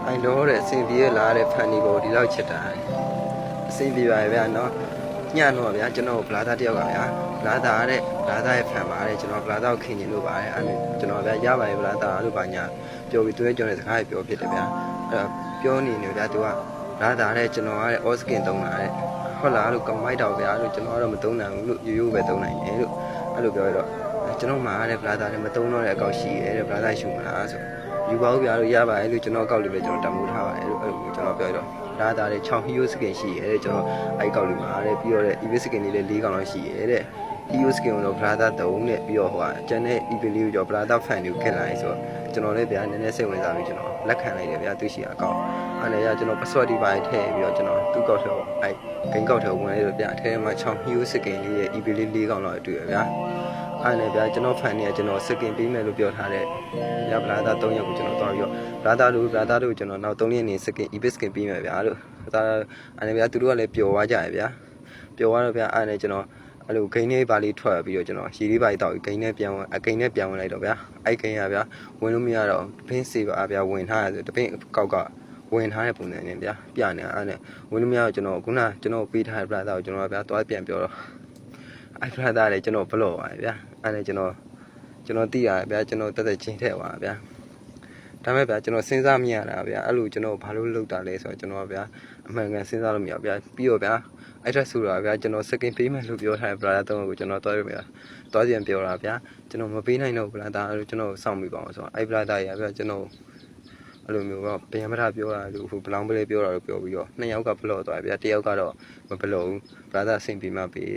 အိုင်လို့တဲ့အစဉ်ပြေးလာတဲ့ဖန်ဒီကိုဒီလောက်ချစ်တာအစဉ်ပြေပါဗျာနော်ညတော့ဗျာကျွန်တော်ဗလာသားတယောက်ကဗျာဗလာသားရဲ့ဖန်ပါတယ်ကျွန်တော်ဗလာသားကိုခင်ကျင်လို့ပါတယ်အဲ့ကျွန်တော်ဗျာရပါရဲ့ဗလာသားလို့ပါညာပြောပြီးသူရဲ့ကျွန်တော်စကားပြောဖြစ်တယ်ဗျာအဲ့ပြောနေနေဗျာသူကဗလာသားတဲ့ကျွန်တော်ကတဲ့အော့စကင်သုံးတာတဲ့ဟုတ်လားလို့ကမိုက်တော့ဗျာလို့ကျွန်တော်ကတော့မသုံးနိုင်ဘူးလို့ရိုးပဲသုံးနိုင်တယ်လို့အဲ့လိုပြောရတော့ကျွန်တော်မှာတဲ့ဗလာသားနဲ့မသုံးတော့တဲ့အကောက်ရှိရဲတဲ့ဗလာသားရှူမလားဆိုယူပါဦးဗျာလို့ရပါရဲ့လို့ကျွန်တော်အကောက်လေးပဲကျွန်တော်တမိုးထားပါတယ်လို့အဲ့လိုကျွန်တော်ပြောရတော့လာတာတဲ့6 hero skin ရှိရဲတဲ့ကျွန်တော်အဲ့ကောက်လေးမှာတဲ့ပြီးတော့တဲ့ EV skin လေးလည်း4កောင်လောက်ရှိရဲတဲ့ hero skin ကိုတော့ brother 3နဲ့ပြီးတော့ဟိုဟာကျန်တဲ့ EV လေးကိုကျွန်တော် brother fan တွေကိုခက်လာရဲဆိုတော့ကျွန်တော်လည်းဗျာနည်းနည်းစိတ်ဝင်စားပြီးကျွန်တော်လက်ခံလိုက်တယ်ဗျာသူရှိအကောက်အဲ့လည်းကျွန်တော် password ဒီပိုင်းထည့်ပြီးတော့ကျွန်တော်သူ့ကောက်ထဲအဲ့ game ကောက်ထဲဝင်လိုက်တော့ဗျာအထဲမှာ6 hero skin လေးရဲ့ EV လေး4កောင်လောက်တွေ့ရဗျာအဲ့နဲ့ဗျာကျွန်တော် fan တွေကကျွန်တော် skin ပေးမယ်လို့ပြောထားတဲ့ဗျာ brother 3ယောက်ကိုကျွန်တော်တော့ပြီးတော့ brother တို့ကျွန်တော်နောက်3ရက်နေ skin EV skin ပေးမယ်ဗျာလို့ဒါအဲ့နဲ့ဗျာသူတို့ကလည်းပျော်သွားကြရဗျာပျော်သွားတော့ဗျာအဲ့နဲ့ကျွန်တော်အဲ့လိုဂိမ်းလေးပါလေးထွက်ပြီးတော့ကျွန်တော်ရေလေးပါလေးတောက်ဂိမ်းနဲ့ပြန်ဝင်လိုက်တော့ဗျာအဲ့ဂိမ်းကဗျာဝင်လို့မရတော့တပင်းစေပါဗျာဝင်ထားရဆိုတပင်းကောက်ကဝင်ထားတဲ့ပုံစံနဲ့ဗျာပြနေတာအဲ့နဲ့ဝင်လို့မရတော့ကျွန်တော်ခုနကျွန်တော်ပေးထားတဲ့ brother ကိုကျွန်တော်ဗျာသွားပြန်ပြောတော့အဲ့ brother လည်းကျွန်တော်ဘလော့ပါဗျာအဲ့နဲ့ကျွန်တော်သိရတယ်ဗျာကျွန်တော်တက်တက်ချင်းထည့်ပါဗျာဒါမဲ့ဗျာကျွန်တော်စဉ်းစားမရတာဗျာအဲ့လိုကျွန်တော်ဘာလို့လုပ်တာလဲဆိုတော့ကျွန်တော်ဗျာအမှန်ကန်စဉ်းစားလို့မရဗျာပြီးတော့ဗျာအဲ့ဒါဆိုတာဗျာကျွန်တော် second payment လို့ပြောထားတဲ့ brother 3ကိုကျွန်တော်တွားရဗျာတွားပြန်ပြောတာဗျာကျွန်တော်မပေးနိုင်တော့ brother လို့ကျွန်တော်စောင့်မိပါအောင်ဆိုတော့အဲ့ brother ကြီးဗျာကျွန်တော်အဲ့လိုမျိုးတော့ပြန်မထပြောတာလို့ဟိုဘလောင်းပလေးပြောတာလို့ပြောပြီးတော့2ယောက်ကဘလော့သွားဗျာ1ယောက်ကတော့မဘလော့ဘူး brother အဆင်ပြေမှပေး